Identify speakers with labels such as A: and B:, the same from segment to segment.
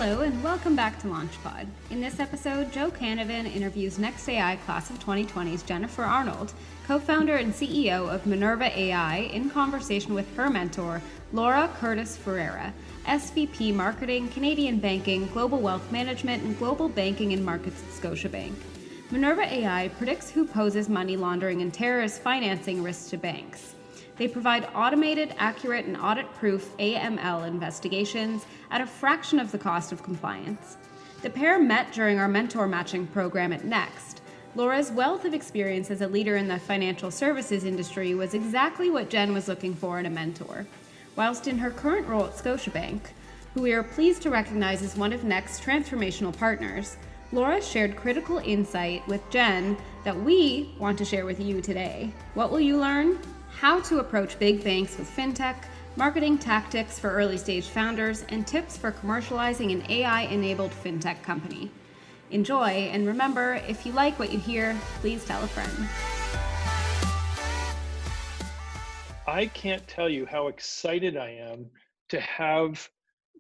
A: Hello and welcome back to LaunchPod. In this episode, Joe Canavan interviews NextAI Class of 2020's Jennifer Arnold, co-founder and CEO of MinervaAI, in conversation with her mentor, Laura Curtis Ferrera, SVP Marketing, Canadian Banking, Global Wealth Management, and Global Banking and Markets at Scotiabank. MinervaAI predicts who poses money laundering and terrorist financing risks to banks. They provide automated, accurate, and audit-proof AML investigations at a fraction of the cost of compliance. The pair met during our mentor matching program at Next. Laura's wealth of experience as a leader in the financial services industry was exactly what Jen was looking for in a mentor. Whilst in her current role at Scotiabank, who we are pleased to recognize as one of Next's transformational partners, Laura shared critical insight with Jen that we want to share with you today. What will you learn? How to approach big banks with fintech, marketing tactics for early-stage founders, and tips for commercializing an AI-enabled fintech company. Enjoy, and remember, if you like what you hear, please tell a friend.
B: I can't tell you how excited I am to have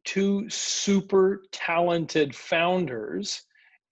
B: two super talented founders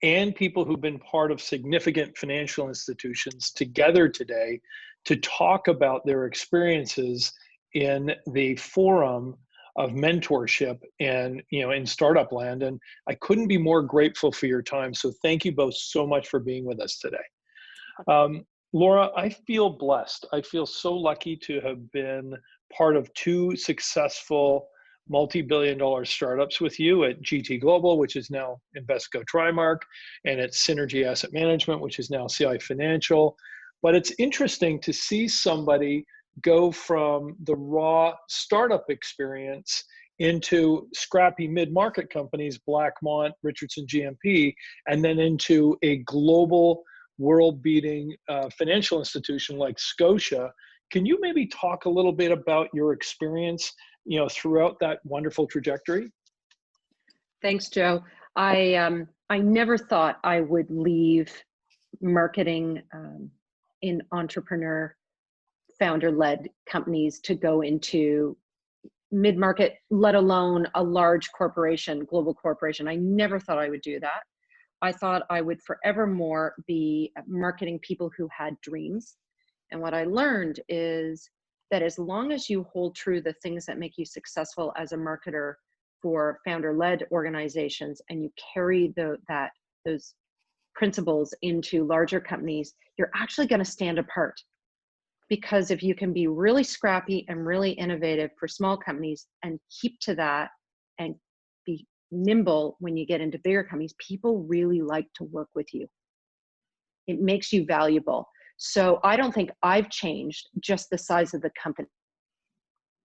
B: and people who've been part of significant financial institutions together today to talk about their experiences in the forum of mentorship and in startup land. And I couldn't be more grateful for your time. So thank you both so much for being with us today. Laura, I feel blessed. I feel so lucky to have been part of two successful multi-billion-dollar startups with you at GT Global, which is now Invesco Trimark, and at Synergy Asset Management, which is now CI Financial. But it's interesting to see somebody go from the raw startup experience into scrappy mid-market companies, Blackmont, Richardson GMP, and then into a global world-beating financial institution like Scotia. Can you maybe talk a little bit about your experience, throughout that wonderful trajectory?
C: Thanks, Joe. I never thought I would leave marketing in entrepreneur, founder-led companies to go into mid-market, let alone a large corporation, global corporation. I never thought I would do that. I thought I would forevermore be marketing people who had dreams. And what I learned is that as long as you hold true the things that make you successful as a marketer for founder-led organizations, and you carry those principles into larger companies, you're actually going to stand apart. Because if you can be really scrappy and really innovative for small companies and keep to that and be nimble when you get into bigger companies, people really like to work with you. It makes you valuable. So I don't think I've changed, just the size of the company.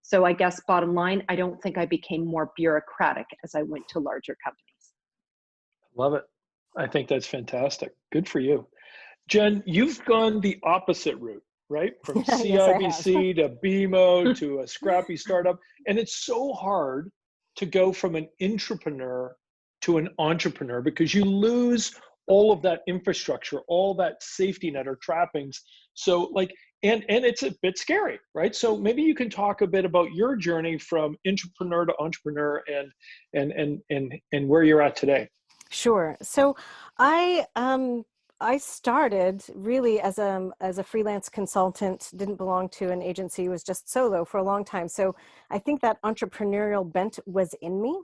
C: So I guess bottom line, I don't think I became more bureaucratic as I went to larger companies.
B: Love it. I think that's fantastic. Good for you. Jen, you've gone the opposite route, right? From CIBC to BMO to a scrappy startup. And it's so hard to go from an intrapreneur to an entrepreneur because you lose all of that infrastructure, all that safety net or trappings. So and it's a bit scary, right? So maybe you can talk a bit about your journey from intrapreneur to entrepreneur and where you're at today.
D: Sure. So I started really as a freelance consultant, didn't belong to an agency, was just solo for a long time. So I think that entrepreneurial bent was in me.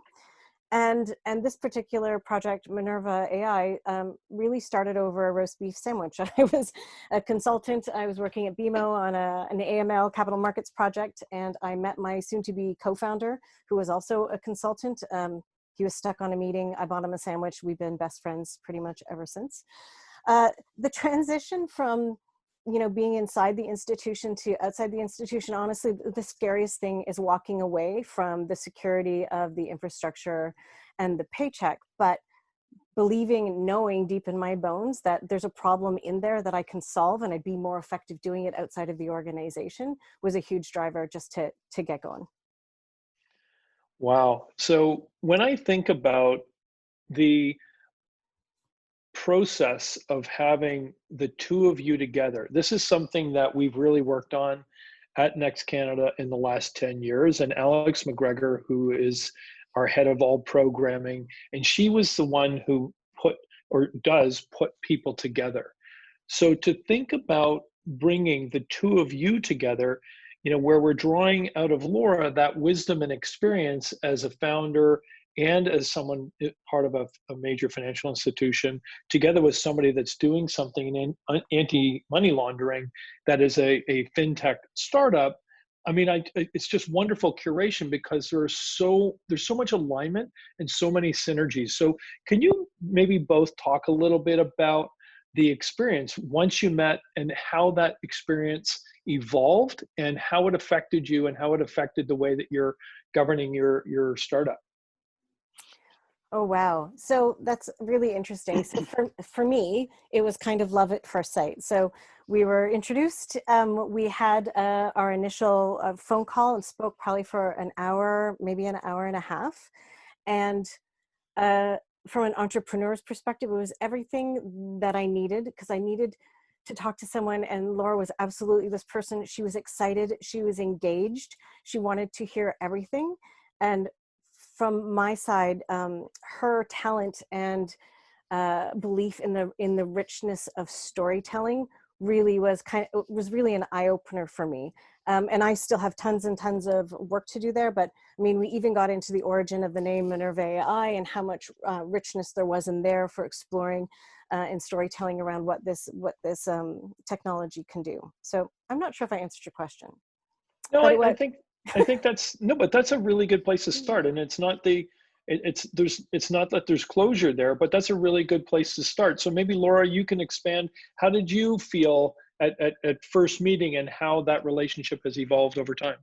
D: And this particular project, MinervaAI, really started over a roast beef sandwich. I was a consultant. I was working at BMO on an AML capital markets project, and I met my soon-to-be co-founder, who was also a consultant. He was stuck on a meeting. I bought him a sandwich. We've been best friends pretty much ever since. The transition from being inside the institution to outside the institution, honestly, the scariest thing is walking away from the security of the infrastructure and the paycheck, but believing, knowing deep in my bones that there's a problem in there that I can solve and I'd be more effective doing it outside of the organization was a huge driver just to get going.
B: Wow. So when I think about the process of having the two of you together, this is something that we've really worked on at Next Canada in the last 10 years. And Alex McGregor, who is our head of all programming, and she was the one who put or does put people together. So to think about bringing the two of you together, where we're drawing out of Laura that wisdom and experience as a founder and as someone part of a major financial institution, together with somebody that's doing something in anti-money laundering that is a fintech startup. I mean, it's just wonderful curation because there's so much alignment and so many synergies. So can you maybe both talk a little bit about the experience once you met and how that experience evolved and how it affected you and how it affected the way that you're governing your startup?
D: Oh, wow. So that's really interesting. So for me, it was kind of love at first sight. So we were introduced, we had our initial phone call and spoke probably for an hour, maybe an hour and a half. And from an entrepreneur's perspective, it was everything that I needed, because I needed to talk to someone, and Laura was absolutely this person. She was excited, she was engaged, she wanted to hear everything. And from my side, her talent and belief in the richness of storytelling really was really an eye-opener for me. And I still have tons and tons of work to do there, but I mean, we even got into the origin of the name MinervaAI and how much richness there was in there for exploring and storytelling around what this technology can do. So I'm not sure if I answered your question.
B: No, I think but that's a really good place to start. And it's not it's not that there's closure there, but that's a really good place to start. So maybe Laura, you can expand. How did you feel at first meeting and how that relationship has evolved over time?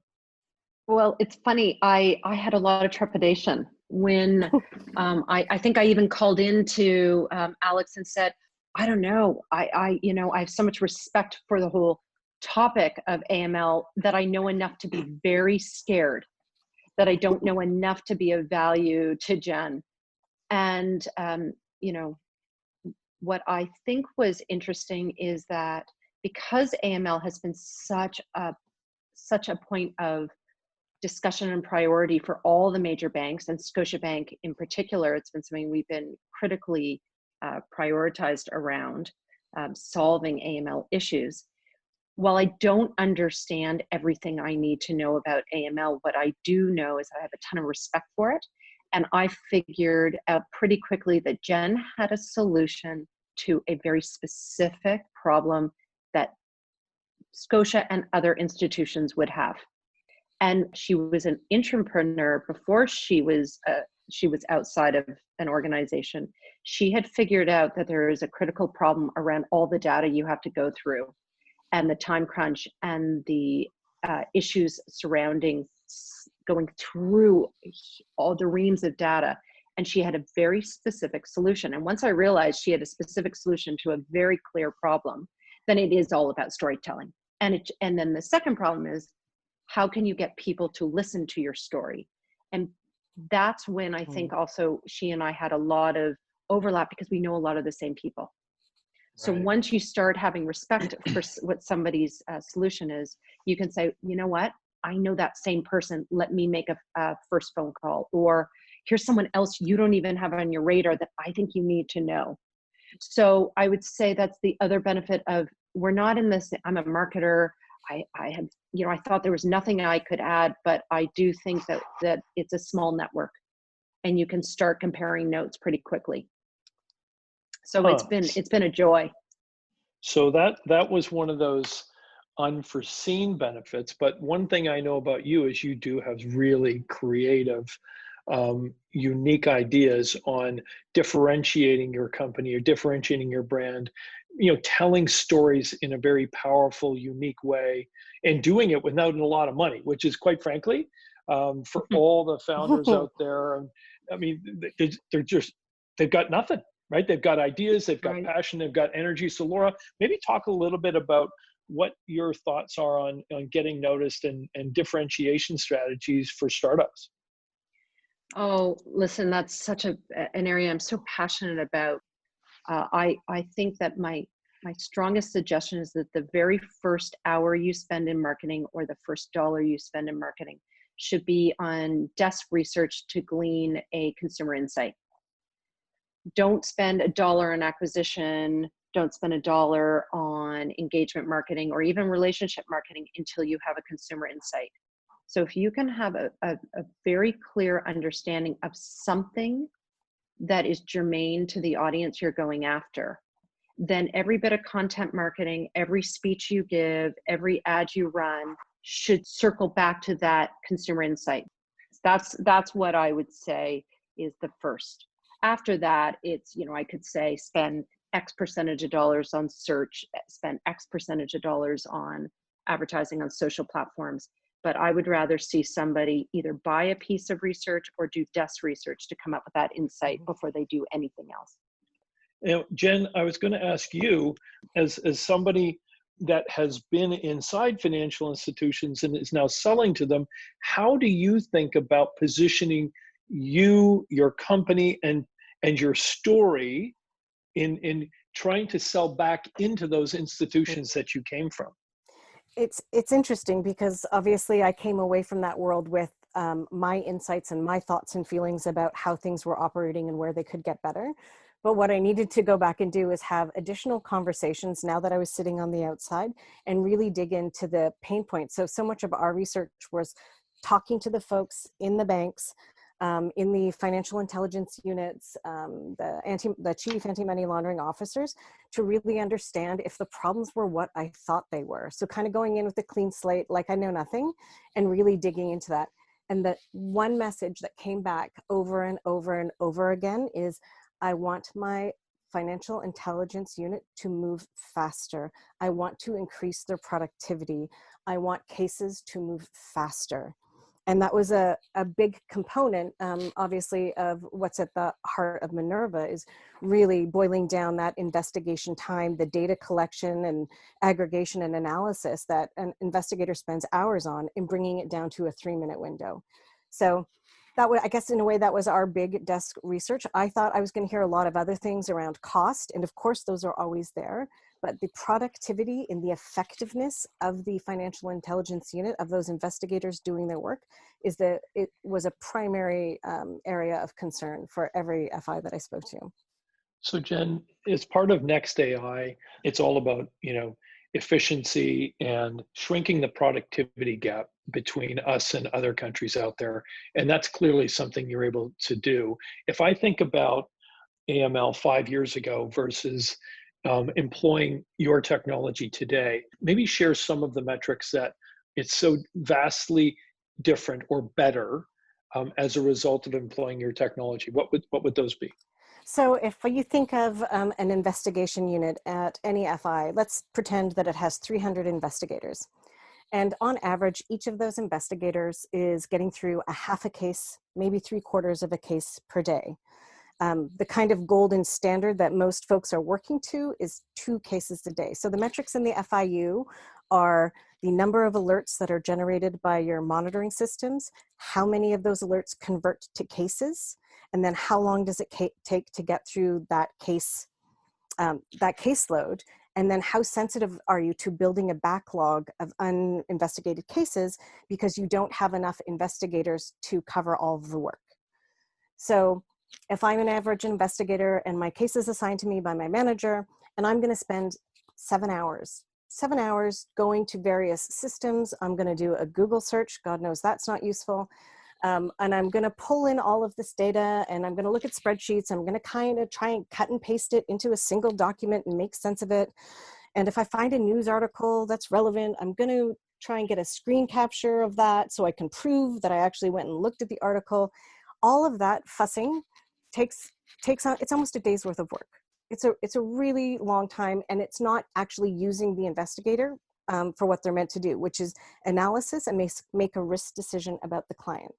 C: Well, it's funny. I had a lot of trepidation when I think I even called into Alex and said, I don't know. I have so much respect for the whole topic of AML that I know enough to be very scared, that I don't know enough to be of value to Jen. And, what I think was interesting is that because AML has been such a point of discussion and priority for all the major banks, and Scotiabank in particular, it's been something we've been critically prioritized around solving AML issues. While I don't understand everything I need to know about AML, what I do know is I have a ton of respect for it. And I figured out pretty quickly that Jen had a solution to a very specific problem that Scotia and other institutions would have. And she was an intrapreneur before she was outside of an organization. She had figured out that there is a critical problem around all the data you have to go through, and the time crunch and the issues surrounding going through all the reams of data. And she had a very specific solution. And once I realized she had a specific solution to a very clear problem, then it is all about storytelling. And then the second problem is, how can you get people to listen to your story? And that's when I think also she and I had a lot of overlap, because we know a lot of the same people. So
B: Right.
C: Once you start having respect for what somebody's solution is, you can say, you know what, I know that same person, let me make a first phone call, or here's someone else you don't even have on your radar that I think you need to know. So I would say that's the other benefit of, we're not in this, I'm a marketer, I have, I thought there was nothing I could add, but I do think that it's a small network and you can start comparing notes pretty quickly. So it's been a joy.
B: So that was one of those unforeseen benefits. But one thing I know about you is you do have really creative, unique ideas on differentiating your company or differentiating your brand, telling stories in a very powerful, unique way, and doing it without a lot of money, which is, quite frankly, for all the founders out there, I mean, they've got nothing. Right? They've got ideas, they've got passion, they've got energy. So Laura, maybe talk a little bit about what your thoughts are on getting noticed and differentiation strategies for startups.
C: Oh, listen, that's such an area I'm so passionate about. I think that my strongest suggestion is that the very first hour you spend in marketing, or the first dollar you spend in marketing, should be on desk research to glean a consumer insight. Don't spend $1 on acquisition, don't spend $1 on engagement marketing or even relationship marketing until you have a consumer insight. So if you can have a very clear understanding of something that is germane to the audience you're going after, then every bit of content marketing, every speech you give, every ad you run should circle back to that consumer insight. That's what I would say is the first. After that, it's, I could say spend X percentage of dollars on search, spend X percentage of dollars on advertising on social platforms. But I would rather see somebody either buy a piece of research or do desk research to come up with that insight before they do anything else.
B: Jen, I was going to ask you, as somebody that has been inside financial institutions and is now selling to them, how do you think about positioning you, your company, and your story in trying to sell back into those institutions that you came from?
D: It's interesting because obviously I came away from that world with my insights and my thoughts and feelings about how things were operating and where they could get better. But what I needed to go back and do is have additional conversations now that I was sitting on the outside and really dig into the pain points. So much of our research was talking to the folks in the banks, in the financial intelligence units, the chief anti-money laundering officers, to really understand if the problems were what I thought they were. So kind of going in with a clean slate, like I know nothing, and really digging into that. And the one message that came back over and over and over again is, I want my financial intelligence unit to move faster. I want to increase their productivity. I want cases to move faster. And that was a big component, obviously, of what's at the heart of Minerva, is really boiling down that investigation time, the data collection and aggregation and analysis that an investigator spends hours on, and bringing it down to a 3-minute window. So that was, I guess, in a way, that was our big desk research. I thought I was going to hear a lot of other things around cost, and of course, those are always there. But the productivity and the effectiveness of the financial intelligence unit, of those investigators doing their work, it was a primary area of concern for every FI that I spoke to.
B: So Jen, as part of NextAI, it's all about, efficiency and shrinking the productivity gap between us and other countries out there. And that's clearly something you're able to do. If I think about AML 5 years ago versus employing your technology today, maybe share some of the metrics that it's so vastly different or better as a result of employing your technology. What would those be?
D: So if you think of an investigation unit at any FI, let's pretend that it has 300 investigators. And on average, each of those investigators is getting through a half a case, maybe 3/4 of a case per day. The kind of golden standard that most folks are working to is 2 cases a day. So the metrics in the FIU are the number of alerts that are generated by your monitoring systems, how many of those alerts convert to cases, and then how long does it take to get through that caseload, and then how sensitive are you to building a backlog of uninvestigated cases because you don't have enough investigators to cover all of the work. So if I'm an average investigator and my case is assigned to me by my manager, and I'm going to spend 7 hours going to various systems, I'm going to do a Google search. God knows that's not useful. And I'm going to pull in all of this data, and I'm going to look at spreadsheets. I'm going to kind of try and cut and paste it into a single document and make sense of it. And if I find a news article that's relevant, I'm going to try and get a screen capture of that so I can prove that I actually went and looked at the article. All of that fussing takes on, it's almost a day's worth of work. It's a really long time, and it's not actually using the investigator for what they're meant to do, which is analysis and make a risk decision about the client.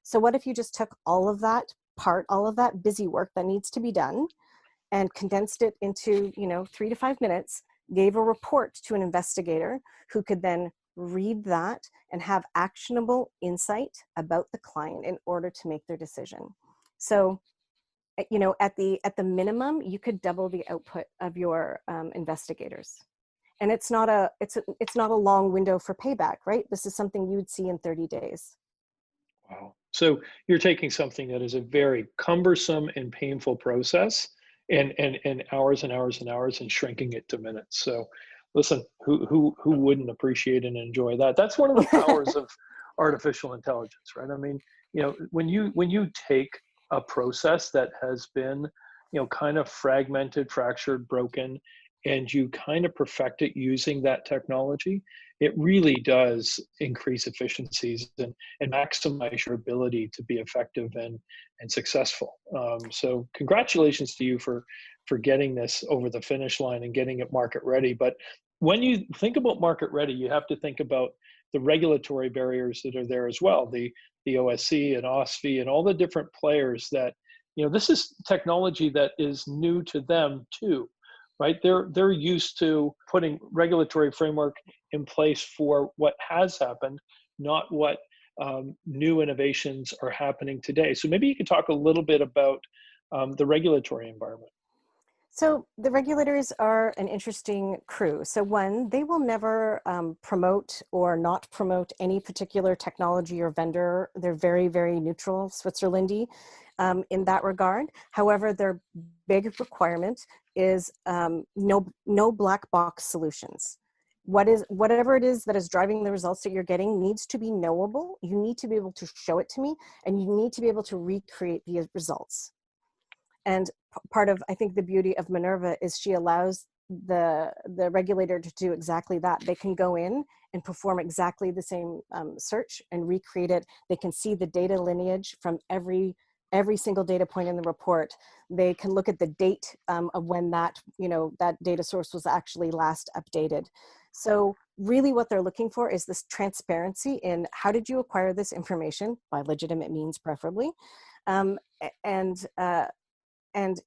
D: So what if you just took all of that busy work that needs to be done and condensed it into 3 to 5 minutes, gave a report to an investigator who could then read that and have actionable insight about the client in order to make their decision. So at the minimum, you could double the output of your investigators. And it's not a long window for payback, right? This is something you would see in 30 days.
B: Wow. So you're taking something that is a very cumbersome and painful process and hours and hours and hours and shrinking it to minutes. So listen, who wouldn't appreciate and enjoy that? That's one of the powers of artificial intelligence, right? I mean, when you take a process that has been, kind of fragmented, fractured, broken, and you kind of perfect it using that technology, it really does increase efficiencies and maximize your ability to be effective and successful. So congratulations to you for getting this over the finish line and getting it market ready. But when you think about market ready, you have to think about the regulatory barriers that are there as well, the OSC and OSFI and all the different players that, this is technology that is new to them too, right? They're used to putting regulatory framework in place for what has happened, not what new innovations are happening today. So maybe you could talk a little bit about the regulatory environment.
D: So the regulators are an interesting crew. So one, they will never promote or not promote any particular technology or vendor. They're very, very neutral, Switzerlandy, in that regard. However, their big requirement is no black box solutions. Whatever it is that is driving the results that you're getting needs to be knowable. You need to be able to show it to me, and you need to be able to recreate the results. And part of, I think, the beauty of Minerva is she allows the regulator to do exactly that. They can go in and perform exactly the same search and recreate it. They can see the data lineage from every single data point in the report. They can look at the date of when that data source was actually last updated. So really what they're looking for is this transparency in how did you acquire this information, by legitimate means preferably, and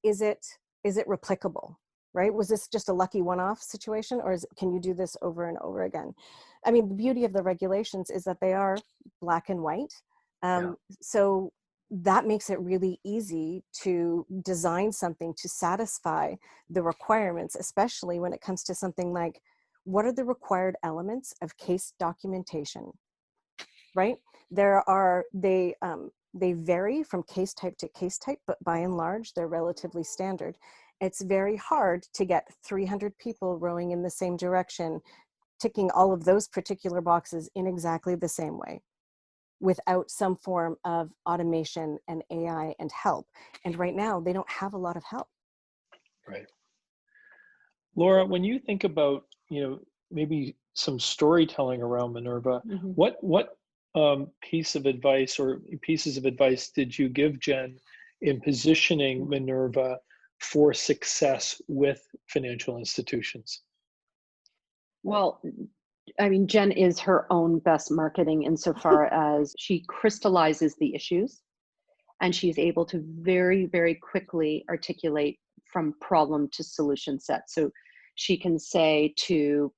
D: is it replicable, right? Was this just a lucky one-off situation, or can you do this over and over again? I mean, the beauty of the regulations is that they are black and white. So that makes it really easy to design something to satisfy the requirements, especially when it comes to something like, what are the required elements of case documentation, right? They vary from case type to case type, but by and large, they're relatively standard. It's very hard to get 300 people rowing in the same direction, ticking all of those particular boxes in exactly the same way, without some form of automation and AI and help. And right now, they don't have a lot of help.
B: Right. Laura, when you think about, maybe some storytelling around Minerva,
C: Mm-hmm.
B: what piece of advice or pieces of advice did you give Jen in positioning Minerva for success with financial institutions?
C: Well, I mean, Jen is her own best marketing insofar as she crystallizes the issues and she's able to very, very quickly articulate from problem to solution set. So she can say to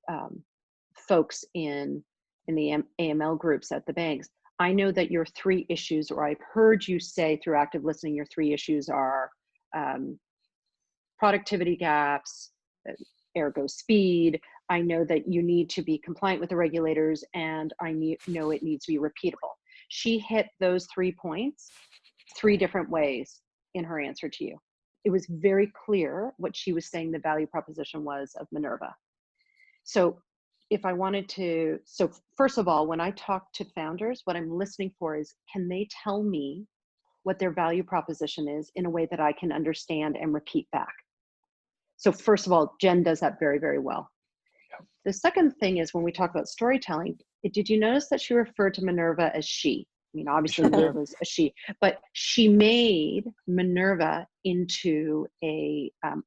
C: folks in the AML groups at the banks, I know that your 3 issues, or I've heard you say through active listening, your 3 issues are productivity gaps, ergo speed. I know that you need to be compliant with the regulators, and I know it needs to be repeatable. She hit those 3 points 3 different ways in her answer to you. It was very clear what she was saying the value proposition was of Minerva. So if I wanted to, so first of all, when I talk to founders, what I'm listening for is, can they tell me what their value proposition is in a way that I can understand and repeat back? So first of all, Jen does that very, very well.
B: Yeah.
C: The second thing is, when we talk about storytelling, did you notice that she referred to Minerva as she? I mean, obviously Minerva's a she, but she made Minerva into an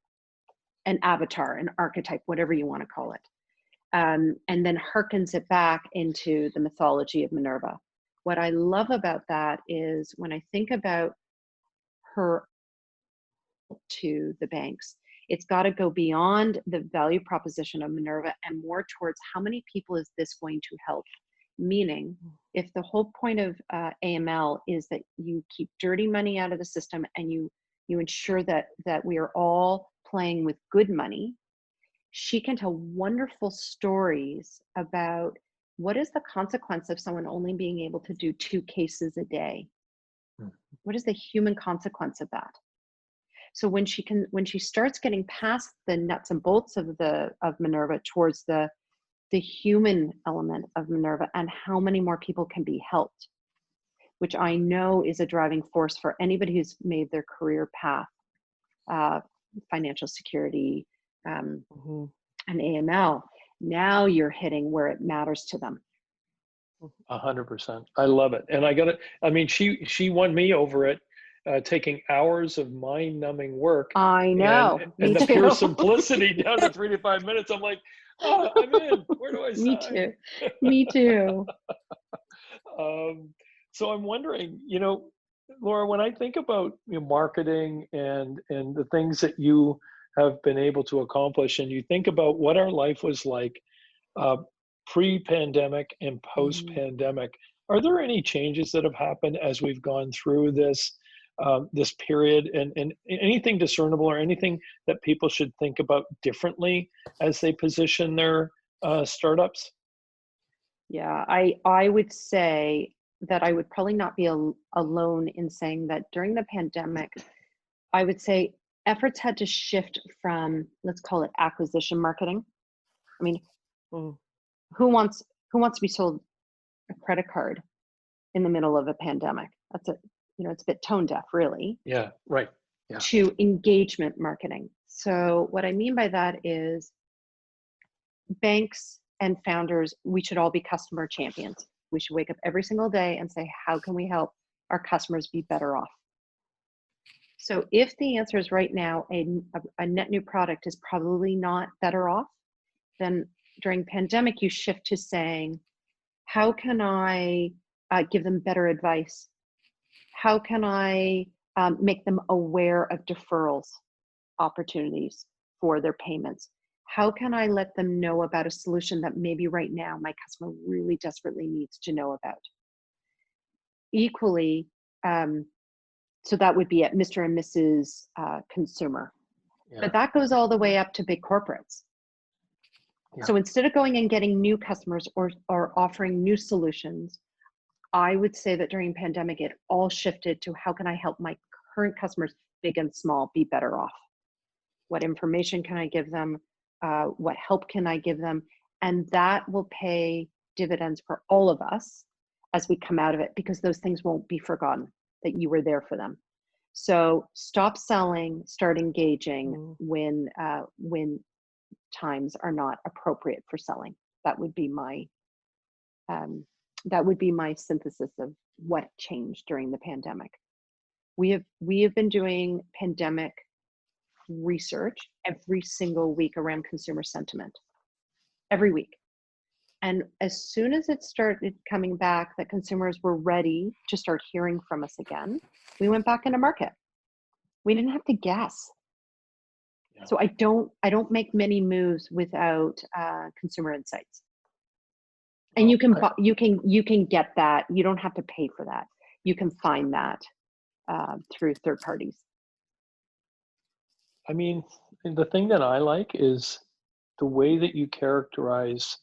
C: avatar, an archetype, whatever you want to call it. And then harkens it back into the mythology of Minerva. What I love about that is, when I think about her to the banks, it's got to go beyond the value proposition of Minerva and more towards how many people is this going to help? Meaning, if the whole point of AML is that you keep dirty money out of the system and you ensure that we are all playing with good money, she can tell wonderful stories about what is the consequence of someone only being able to do 2 cases a day? What is the human consequence of that? So when she starts getting past the nuts and bolts of Minerva towards the human element of Minerva and how many more people can be helped, which I know is a driving force for anybody who's made their career path, financial security, and AML. Now you're hitting where it matters to them.
B: 100%. I love it. And I mean, she won me over it, taking hours of mind-numbing work.
C: I know.
B: And the pure simplicity down to 3 to 5 minutes. I'm like, oh, I'm in. Where do I sign?
C: Me too. Me too.
B: So I'm wondering, Laura, when I think about marketing and the things that you have been able to accomplish, and you think about what our life was like pre-pandemic and post-pandemic, are there any changes that have happened as we've gone through this period, and anything discernible or anything that people should think about differently as they position their startups?
C: Yeah, I would say that I would probably not be alone in saying that during the pandemic, I would say efforts had to shift from, let's call it acquisition marketing. I mean, who wants to be sold a credit card in the middle of a pandemic? That's it's a bit tone deaf, really.
B: Yeah, right. Yeah.
C: To engagement marketing. So what I mean by that is banks and founders, we should all be customer champions. We should wake up every single day and say, how can we help our customers be better off? So if the answer is right now, a net new product is probably not better off, then during pandemic, you shift to saying, how can I give them better advice? How can I make them aware of deferrals opportunities for their payments? How can I let them know about a solution that maybe right now my customer really desperately needs to know about? Equally, so that would be at Mr. and Mrs. Consumer. Yeah. But that goes all the way up to big corporates. Yeah. So instead of going and getting new customers or offering new solutions, I would say that during pandemic, it all shifted to how can I help my current customers, big and small, be better off? What information can I give them? What help can I give them? And that will pay dividends for all of us as we come out of it, because those things won't be forgotten, that you were there for them. So stop selling, start engaging when times are not appropriate for selling. That would be my synthesis of what changed during the pandemic. We have been doing pandemic research every single week around consumer sentiment, every week. And as soon as it started coming back that consumers were ready to start hearing from us again, we went back into market. We didn't have to guess. Yeah. So I don't make many moves without consumer insights. And you can get that. You don't have to pay for that. You can find that through third parties.
B: I mean, the thing that I like is the way that you characterize,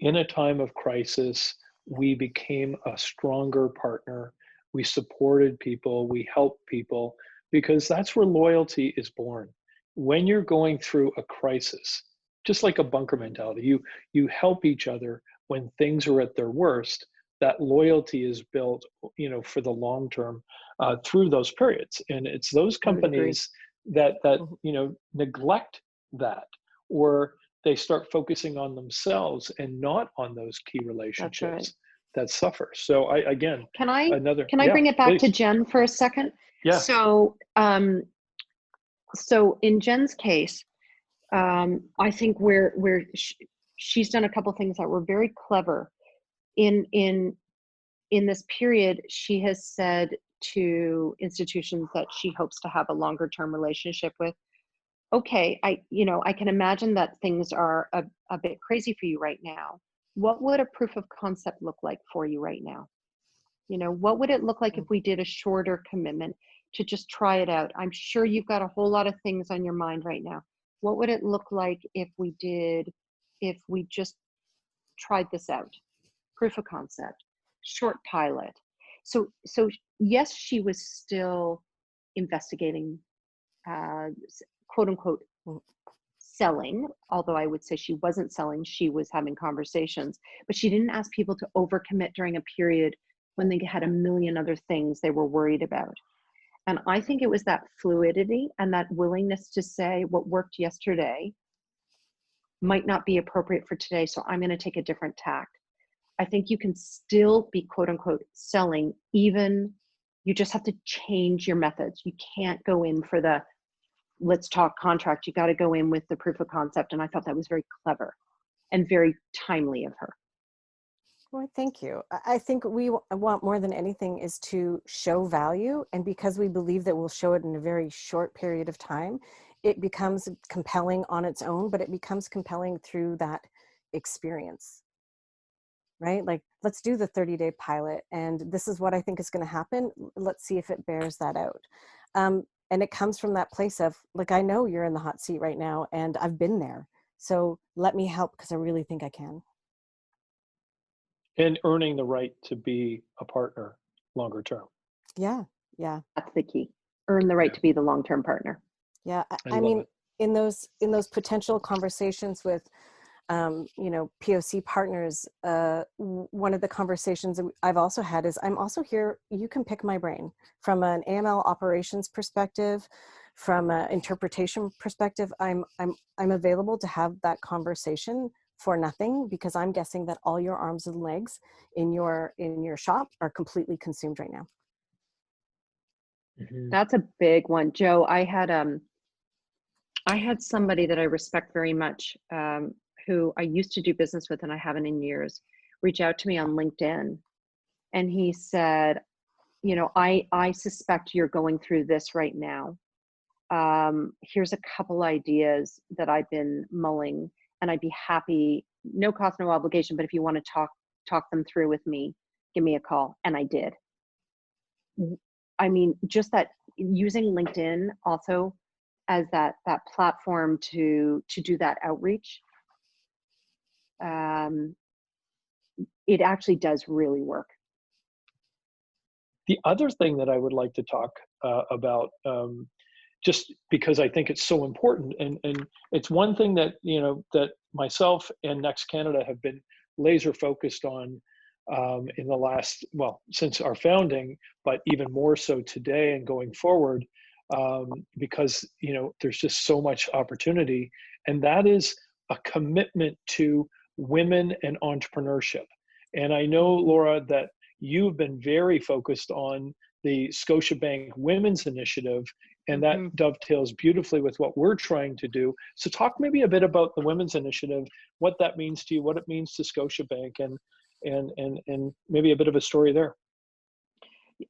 B: in a time of crisis, we became a stronger partner. We supported people, we helped people, because that's where loyalty is born. When you're going through a crisis, just like a bunker mentality, you help each other when things are at their worst. That loyalty is built, for the long term through those periods. And it's those companies that neglect that, or they start focusing on themselves and not on those key relationships that suffer. So can I
C: bring it back to Jen for a second?
B: Yeah.
C: So in Jen's case, I think she's done a couple things that were very clever. In this period, she has said to institutions that she hopes to have a longer term relationship with, okay, I can imagine that things are a bit crazy for you right now. What would a proof of concept look like for you right now? What would it look like if we did a shorter commitment to just try it out? I'm sure you've got a whole lot of things on your mind right now. What would it look like if we just tried this out? proof of concept, short pilot. So yes, she was still investigating, quote unquote, selling, although I would say she wasn't selling, she was having conversations, but she didn't ask people to overcommit during a period when they had a million other things they were worried about. And I think it was that fluidity and that willingness to say what worked yesterday might not be appropriate for today, so I'm going to take a different tack. I think you can still be quote unquote selling, even you just have to change your methods. You can't go in for the let's talk contract. You got to go in with the proof of concept. And I thought that was very clever and very timely of her.
D: Well, thank you. I think we want more than anything is to show value. And because we believe that we'll show it in a very short period of time, it becomes compelling on its own, but it becomes compelling through that experience, right? Like, let's do the 30-day pilot. And this is what I think is going to happen. Let's see if it bears that out. And it comes from that place of, like, I know you're in the hot seat right now and I've been there. So let me help because I really think I can.
B: And earning the right to be a partner longer term.
D: Yeah. Yeah.
C: That's the key. Earn the right to be the long-term partner.
D: Yeah.
B: I
D: I mean,
B: love
D: in those potential conversations with, POC partners, one of the conversations I've also had is I'm also here, you can pick my brain from an AML operations perspective, from an interpretation perspective. I'm available to have that conversation for nothing, because I'm guessing that all your arms and legs in your shop are completely consumed right now.
B: Mm-hmm.
C: That's a big one. Joe, I had somebody that I respect very much, who I used to do business with and I haven't in years, reach out to me on LinkedIn. And he said, I suspect you're going through this right now. Here's a couple ideas that I've been mulling, and I'd be happy, no cost, no obligation, but if you want to talk them through with me, give me a call. And I did. I mean, just that, using LinkedIn also as that platform to do that outreach, it actually does really work.
B: The other thing that I would like to talk about, just because I think it's so important, and it's one thing that that myself and Next Canada have been laser focused on in the last, since our founding, but even more so today and going forward, because there's just so much opportunity, and that is a commitment to women and entrepreneurship. And I know, Laura, that you've been very focused on the Scotiabank Women's Initiative, and that dovetails beautifully with what we're trying to do. So talk maybe a bit about the Women's Initiative, what that means to you, what it means to Scotiabank, and maybe a bit of a story there.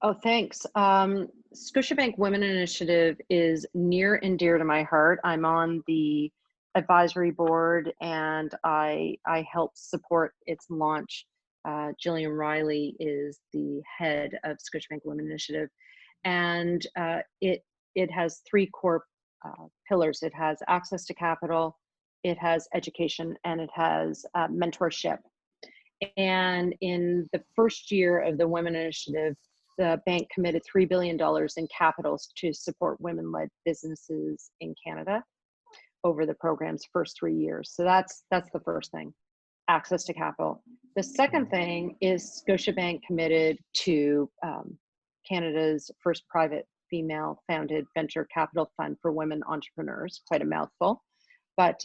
C: Oh, thanks. Scotiabank Women Initiative is near and dear to my heart. I'm on the advisory board and I help support its launch. Jillian Riley is the head of Scotiabank Women Initiative, and it has three core pillars. It has access to capital, it has education, and it has mentorship. And in the first year of the Women Initiative, the bank committed $3 billion in capitals to support women-led businesses in Canada over the program's first 3 years. So that's the first thing, access to capital. The second thing is Scotiabank committed to Canada's first private female-founded venture capital fund for women entrepreneurs. Quite a mouthful, but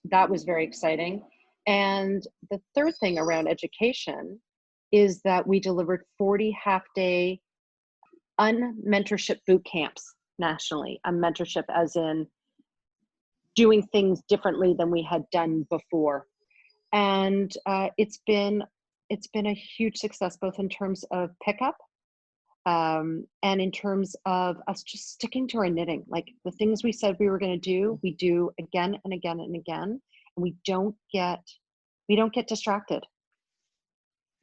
C: that was very exciting. And the third thing around education is that we delivered 40 half-day unmentorship boot camps nationally. Mentorship as in doing things differently than we had done before. And it's been a huge success, both in terms of pickup and in terms of us just sticking to our knitting. Like, the things we said we were going to do, we do again and again and again, and we don't get distracted.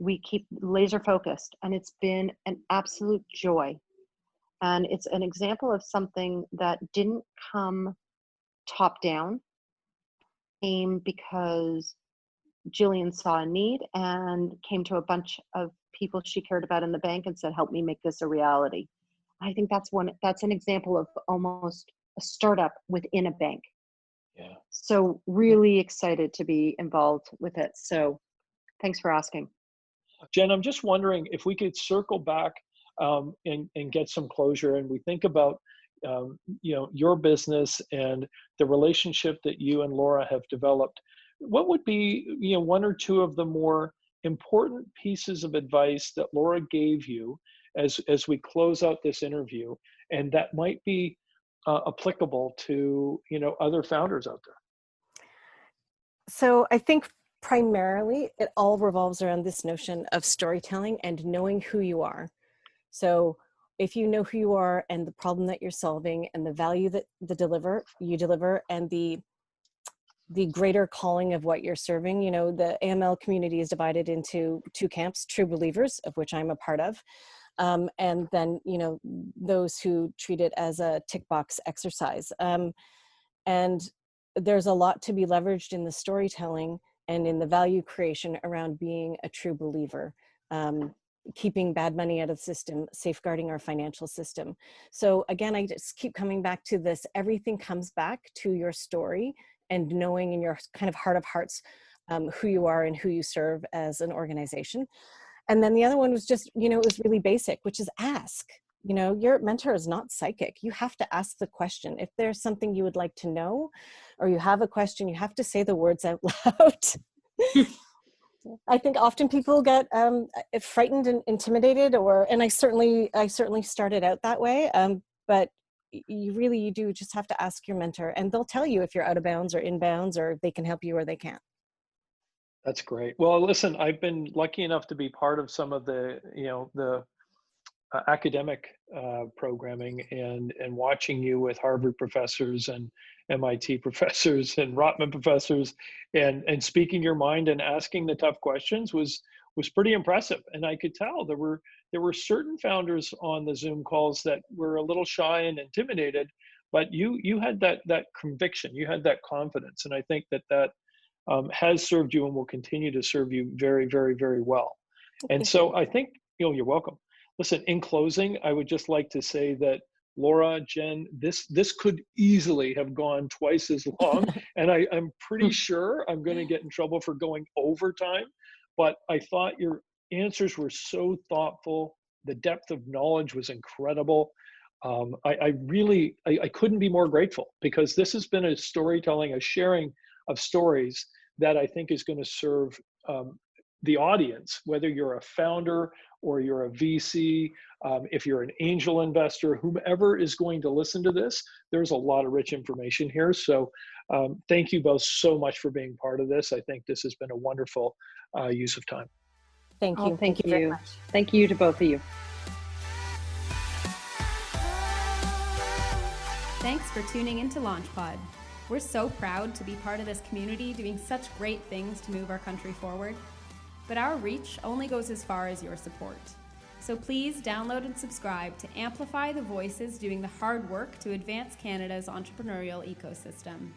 C: We keep laser focused, and it's been an absolute joy. And it's an example of something that didn't come top down, came because Jillian saw a need and came to a bunch of people she cared about in the bank and said, help me make this a reality. I think that's an example of almost a startup within a bank.
B: Yeah.
C: So really excited to be involved with it. So thanks for asking.
B: Jen, I'm just wondering if we could circle back and get some closure, and we think about your business and the relationship that you and Laura have developed. What would be one or two of the more important pieces of advice that Laura gave you as we close out this interview, and that might be applicable to other founders out there?
D: So I think primarily it all revolves around this notion of storytelling and knowing who you are. So if you know who you are and the problem that you're solving and the value that you deliver and the greater calling of what you're serving, the AML community is divided into two camps: true believers, of which I'm a part of, and then those who treat it as a tick box exercise. And there's a lot to be leveraged in the storytelling and in the value creation around being a true believer, keeping bad money out of the system, safeguarding our financial system. So again, I just keep coming back to this. Everything comes back to your story and knowing in your kind of heart of hearts who you are and who you serve as an organization. And then the other one was just, it was really basic, which is ask. Your mentor is not psychic. You have to ask the question. If there's something you would like to know, or you have a question, you have to say the words out loud. I think often people get frightened and intimidated, and I certainly started out that way. But you do just have to ask your mentor, and they'll tell you if you're out of bounds or in bounds, or they can help you or they can't.
B: That's great. Well, listen, I've been lucky enough to be part of some of the academic programming and watching you with Harvard professors and MIT professors and Rotman professors and speaking your mind and asking the tough questions was pretty impressive. And I could tell there were certain founders on the Zoom calls that were a little shy and intimidated, but you had that conviction, you had that confidence, and I think that has served you and will continue to serve you very, very, very well. And so I think you're welcome. Listen, in closing, I would just like to say that Laura, Jen, this could easily have gone twice as long, and I'm pretty sure I'm going to get in trouble for going over time. But I thought your answers were so thoughtful. The depth of knowledge was incredible. I couldn't be more grateful, because this has been a sharing of stories that I think is going to serve the audience, whether you're a founder or you're a VC, if you're an angel investor, whomever is going to listen to this. There's a lot of rich information here. So thank you both so much for being part of this. I think this has been a wonderful use of time.
D: Thank you.
C: Thank you
D: very much.
C: Thank you to both of you.
A: Thanks for tuning into LaunchPod. We're so proud to be part of this community doing such great things to move our country forward. But our reach only goes as far as your support. So please download and subscribe to amplify the voices doing the hard work to advance Canada's entrepreneurial ecosystem.